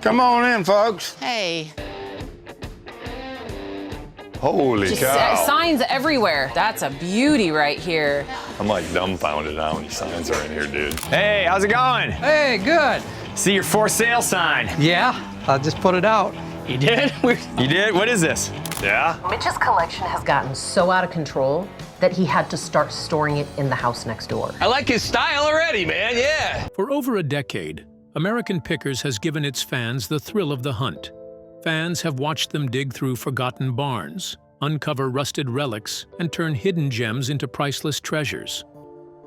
Come on in, folks. Hey. Holy cow. Signs everywhere. That's a beauty right here. I'm like dumbfounded how many signs are in here, dude. Hey, how's it going? Hey, good. See your for sale sign. Yeah, I just put it out. You did? You did? What is this? Yeah? Mitch's collection has gotten so out of control that he had to start storing it in the house next door. I like his style already, man, yeah. For over a decade, American Pickers has given its fans the thrill of the hunt. Fans have watched them dig through forgotten barns, uncover rusted relics, and turn hidden gems into priceless treasures.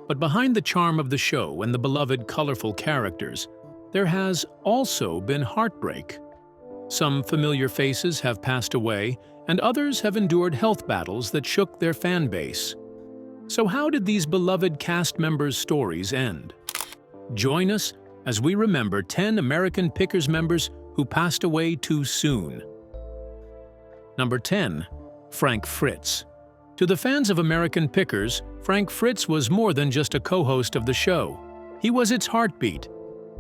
But behind the charm of the show and the beloved colorful characters, there has also been heartbreak. Some familiar faces have passed away, and others have endured health battles that shook their fan base. So how did these beloved cast members' stories end? Join us as we remember 10 American Pickers members who passed away too soon. Number 10. Frank Fritz. To the fans of American Pickers, Frank Fritz was more than just a co-host of the show. He was its heartbeat.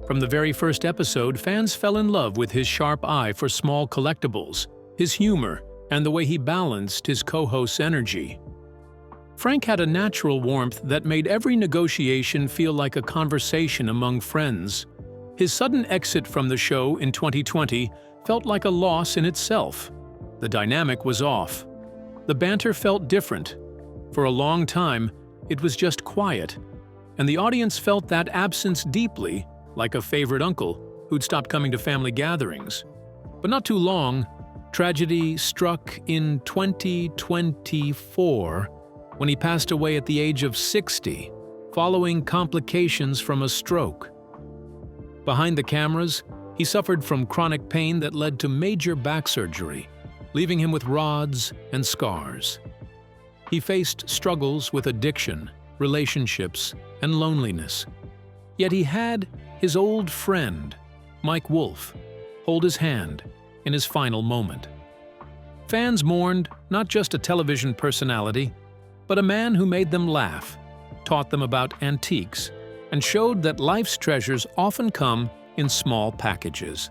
From the very first episode, fans fell in love with his sharp eye for small collectibles, his humor, and the way he balanced his co-host's energy. Frank had a natural warmth that made every negotiation feel like a conversation among friends. His sudden exit from the show in 2020 felt like a loss in itself. The dynamic was off. The banter felt different. For a long time, it was just quiet, and the audience felt that absence deeply, like a favorite uncle who'd stopped coming to family gatherings. But not too long, tragedy struck in 2024 when he passed away at the age of 60, following complications from a stroke. Behind the cameras, he suffered from chronic pain that led to major back surgery, leaving him with rods and scars. He faced struggles with addiction, relationships, and loneliness. Yet he had his old friend, Marggo Wolf, hold his hand in his final moment. Fans mourned not just a television personality, but a man who made them laugh, taught them about antiques, and showed that life's treasures often come in small packages.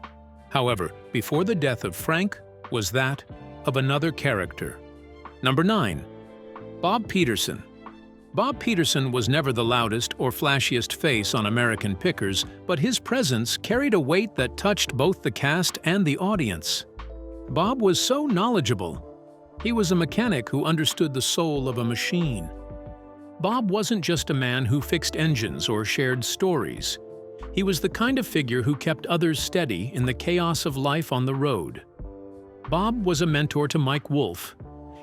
However, before the death of Frank was that of another character. Number 9. Bob Peterson. Bob Peterson was never the loudest or flashiest face on American Pickers, but his presence carried a weight that touched both the cast and the audience. Bob was so knowledgeable. He was a mechanic who understood the soul of a machine. Bob wasn't just a man who fixed engines or shared stories. He was the kind of figure who kept others steady in the chaos of life on the road. Bob was a mentor to Marggo Wolf.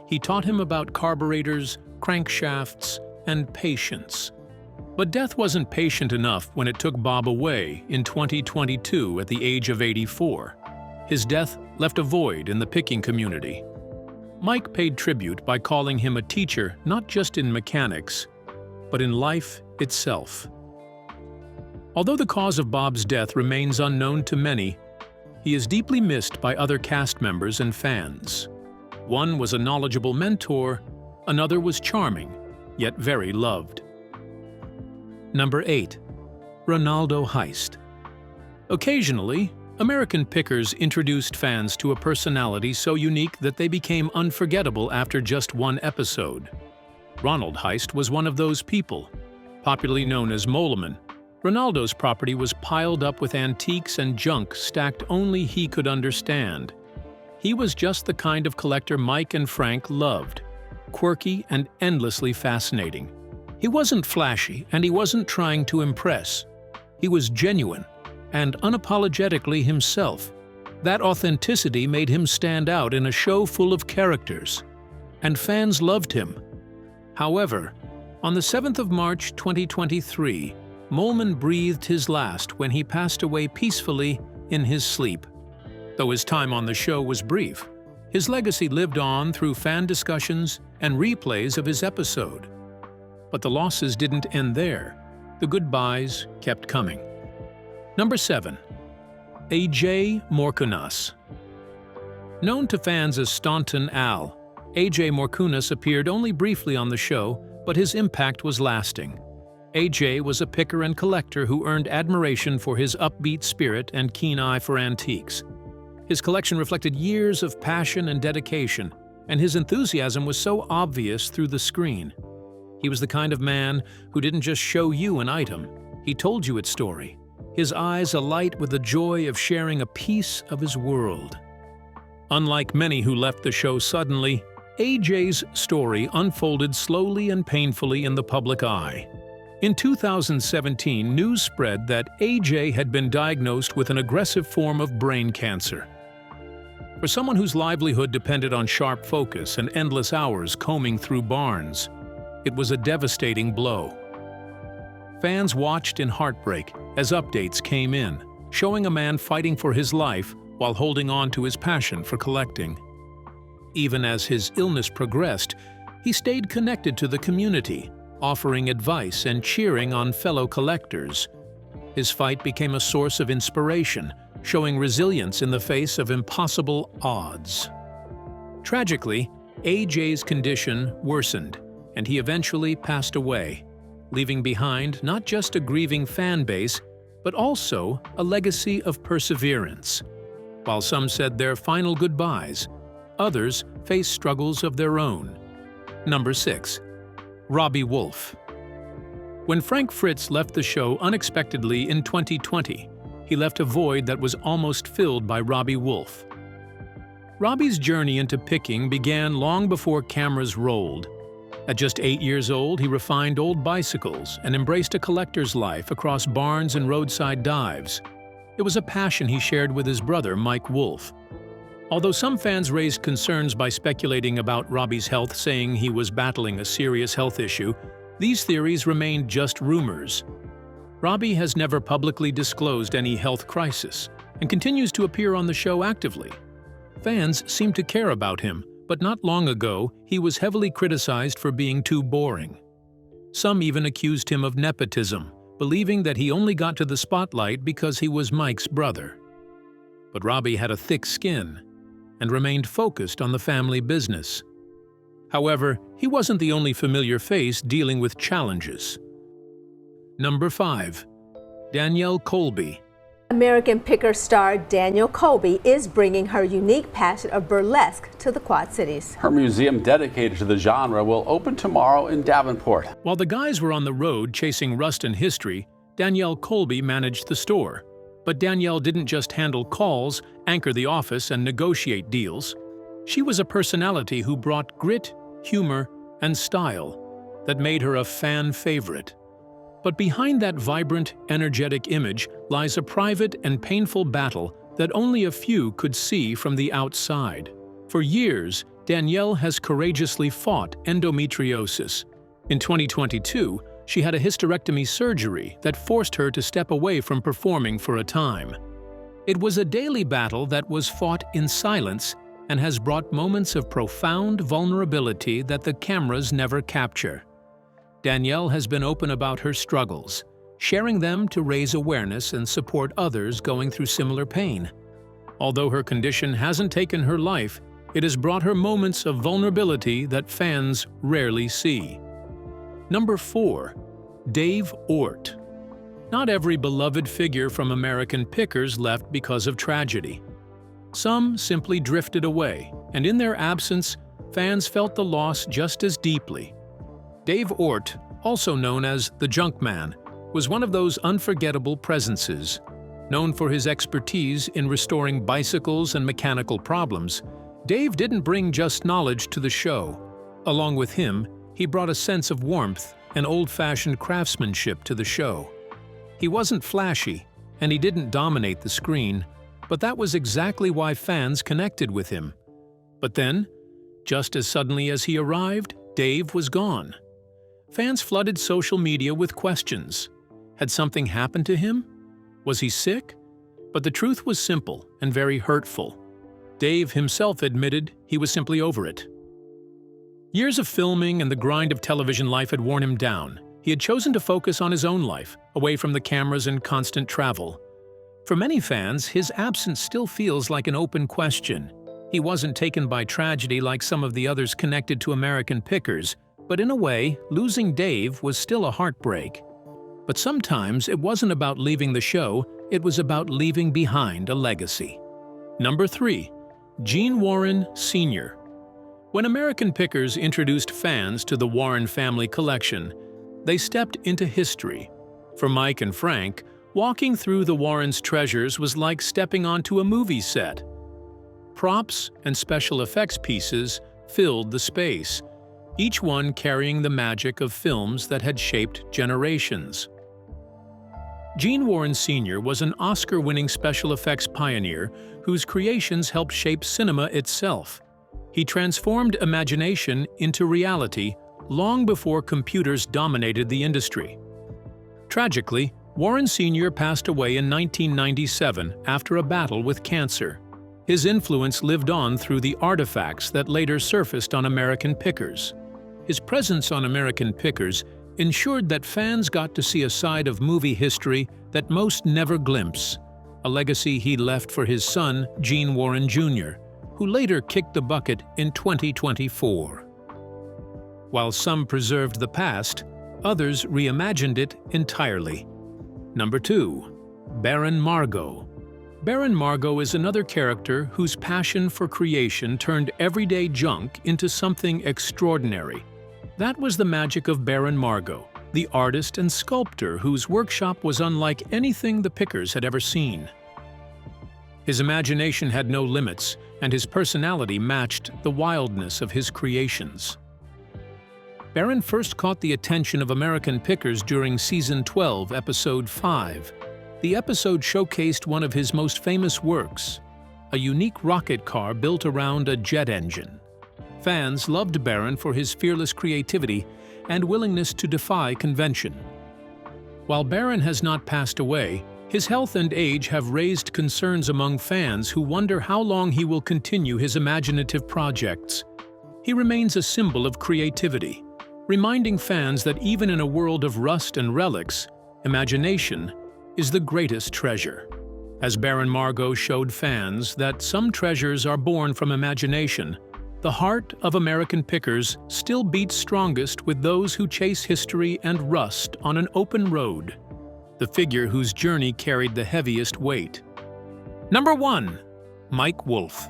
He taught him about carburetors, crankshafts, and patience. But death wasn't patient enough when it took Bob away in 2022 at the age of 84. His death left a void in the picking community. Mike paid tribute by calling him a teacher not just in mechanics, but in life itself. Although the cause of Bob's death remains unknown to many, he is deeply missed by other cast members and fans. One was a knowledgeable mentor, another was charming, yet very loved. Number 8. Ronaldo Heist. Occasionally, American Pickers introduced fans to a personality so unique that they became unforgettable after just one episode. Ronald Heist was one of those people. Popularly known as Moleman, Ronaldo's property was piled up with antiques and junk stacked only he could understand. He was just the kind of collector Mike and Frank loved, quirky and endlessly fascinating. He wasn't flashy and he wasn't trying to impress. He was genuine and unapologetically himself. That authenticity made him stand out in a show full of characters, and fans loved him. However, on the 7th of March 2023, Moleman breathed his last when he passed away peacefully in his sleep. Though his time on the show was brief, his legacy lived on through fan discussions and replays of his episode. But the losses didn't end there. The goodbyes kept coming. Number 7. AJ Morunas. Known to fans as Staunton Al, AJ Morunas appeared only briefly on the show, but his impact was lasting. AJ was a picker and collector who earned admiration for his upbeat spirit and keen eye for antiques. His collection reflected years of passion and dedication, and his enthusiasm was so obvious through the screen. He was the kind of man who didn't just show you an item, he told you its story, his eyes alight with the joy of sharing a piece of his world. Unlike many who left the show suddenly, AJ's story unfolded slowly and painfully in the public eye. In 2017, news spread that AJ had been diagnosed with an aggressive form of brain cancer. For someone whose livelihood depended on sharp focus and endless hours combing through barns, it was a devastating blow. Fans watched in heartbreak as updates came in, showing a man fighting for his life while holding on to his passion for collecting. Even as his illness progressed, he stayed connected to the community, offering advice and cheering on fellow collectors. His fight became a source of inspiration, showing resilience in the face of impossible odds. Tragically, AJ's condition worsened, and he eventually passed away, leaving behind not just a grieving fan base, but also a legacy of perseverance. While some said their final goodbyes, others faced struggles of their own. Number 6. Robbie Wolf. When Fritz left the show unexpectedly in 2020, he left a void that was almost filled by Robbie Wolf. Robbie's journey into picking began long before cameras rolled. At just 8 years old, he refined old bicycles and embraced a collector's life across barns and roadside dives. It was a passion he shared with his brother, Mike Wolf. Although some fans raised concerns by speculating about Robbie's health, saying he was battling a serious health issue, these theories remained just rumors. Robbie has never publicly disclosed any health crisis and continues to appear on the show actively. Fans seem to care about him, but not long ago, he was heavily criticized for being too boring. Some even accused him of nepotism, believing that he only got to the spotlight because he was Mike's brother. But Robbie had a thick skin and remained focused on the family business. However, he wasn't the only familiar face dealing with challenges. Number 5. Danielle Colby. American picker star Danielle Colby is bringing her unique passion of burlesque to the Quad Cities. Her museum dedicated to the genre will open tomorrow in Davenport. While the guys were on the road chasing rust and history, Danielle Colby managed the store. But Danielle didn't just handle calls, anchor the office, and negotiate deals. She was a personality who brought grit, humor, and style that made her a fan favorite. But behind that vibrant, energetic image lies a private and painful battle that only a few could see from the outside. For years, Danielle has courageously fought endometriosis. In 2022, she had a hysterectomy surgery that forced her to step away from performing for a time. It was a daily battle that was fought in silence and has brought moments of profound vulnerability that the cameras never capture. Danielle has been open about her struggles, sharing them to raise awareness and support others going through similar pain. Although her condition hasn't taken her life, it has brought her moments of vulnerability that fans rarely see. Number 4. Dave Ort. Not every beloved figure from American pickers left because of tragedy. Some simply drifted away, and in their absence, fans felt the loss just as deeply. Dave Ort, also known as the Junkman, was one of those unforgettable presences. Known for his expertise in restoring bicycles and mechanical problems, Dave didn't bring just knowledge to the show. Along with him, he brought a sense of warmth and old-fashioned craftsmanship to the show. He wasn't flashy, and he didn't dominate the screen, but that was exactly why fans connected with him. But then, just as suddenly as he arrived, Dave was gone. Fans flooded social media with questions. Had something happened to him? Was he sick? But the truth was simple and very hurtful. Dave himself admitted he was simply over it. Years of filming and the grind of television life had worn him down. He had chosen to focus on his own life, away from the cameras and constant travel. For many fans, his absence still feels like an open question. He wasn't taken by tragedy like some of the others connected to American pickers, but in a way, losing Dave was still a heartbreak. But sometimes it wasn't about leaving the show, it was about leaving behind a legacy. Number 3. Gene Warren Sr. When American Pickers introduced fans to the Warren family collection, they stepped into history. For Mike and Frank, walking through the Warrens' treasures was like stepping onto a movie set. Props and special effects pieces filled the space, each one carrying the magic of films that had shaped generations. Gene Warren Sr. was an Oscar-winning special effects pioneer whose creations helped shape cinema itself. He transformed imagination into reality long before computers dominated the industry. Tragically, Warren Sr. passed away in 1997 after a battle with cancer. His influence lived on through the artifacts that later surfaced on American Pickers. His presence on American Pickers ensured that fans got to see a side of movie history that most never glimpse, a legacy he left for his son, Gene Warren Jr., who later kicked the bucket in 2024. While some preserved the past, others reimagined it entirely. Number 2. Baron Marggo. Baron Marggo is another character whose passion for creation turned everyday junk into something extraordinary. That was the magic of Baron Marggo, the artist and sculptor whose workshop was unlike anything the Pickers had ever seen. His imagination had no limits, and his personality matched the wildness of his creations. Baron first caught the attention of American Pickers during Season 12, Episode 5. The episode showcased one of his most famous works, a unique rocket car built around a jet engine. Fans loved Baron for his fearless creativity and willingness to defy convention. While Baron has not passed away, his health and age have raised concerns among fans who wonder how long he will continue his imaginative projects. He remains a symbol of creativity, reminding fans that even in a world of rust and relics, imagination is the greatest treasure. As Baron Marggo showed fans that some treasures are born from imagination, the heart of American Pickers still beats strongest with those who chase history and rust on an open road, the figure whose journey carried the heaviest weight. Number 1. Mike Wolf.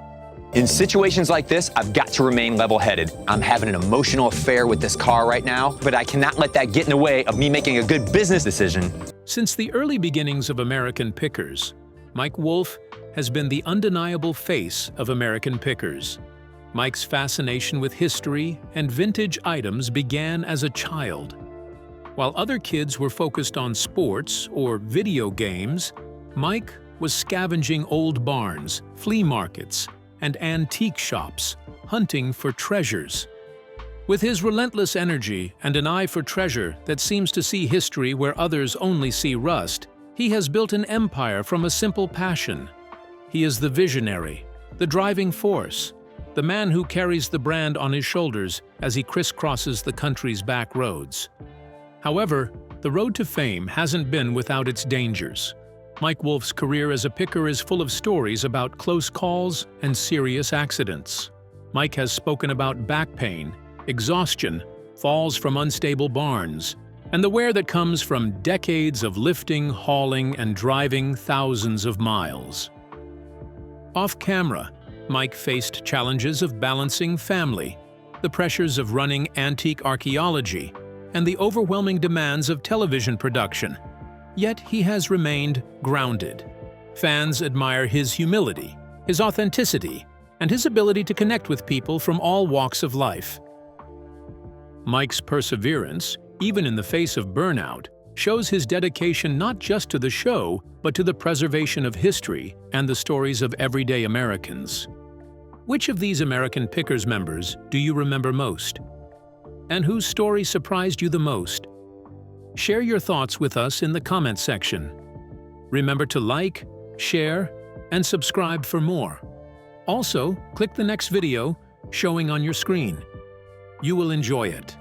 In situations like this, I've got to remain level-headed. I'm having an emotional affair with this car right now, but I cannot let that get in the way of me making a good business decision. Since the early beginnings of American Pickers, Mike Wolf has been the undeniable face of American Pickers. Mike's fascination with history and vintage items began as a child. While other kids were focused on sports or video games, Mike was scavenging old barns, flea markets, and antique shops, hunting for treasures. With his relentless energy and an eye for treasure that seems to see history where others only see rust, he has built an empire from a simple passion. He is the visionary, the driving force, the man who carries the brand on his shoulders as he crisscrosses the country's back roads. However, the road to fame hasn't been without its dangers. Mike Wolf's career as a picker is full of stories about close calls and serious accidents. Mike has spoken about back pain, exhaustion, falls from unstable barns, and the wear that comes from decades of lifting, hauling, and driving thousands of miles. Off camera, Mike faced challenges of balancing family, the pressures of running antique archaeology, and the overwhelming demands of television production. Yet he has remained grounded. Fans admire his humility, his authenticity, and his ability to connect with people from all walks of life. Mike's perseverance, even in the face of burnout, shows his dedication not just to the show, but to the preservation of history and the stories of everyday Americans. Which of these American Pickers members do you remember most? And whose story surprised you the most? Share your thoughts with us in the comments section. Remember to like, share, and subscribe for more. Also, click the next video showing on your screen. You will enjoy it.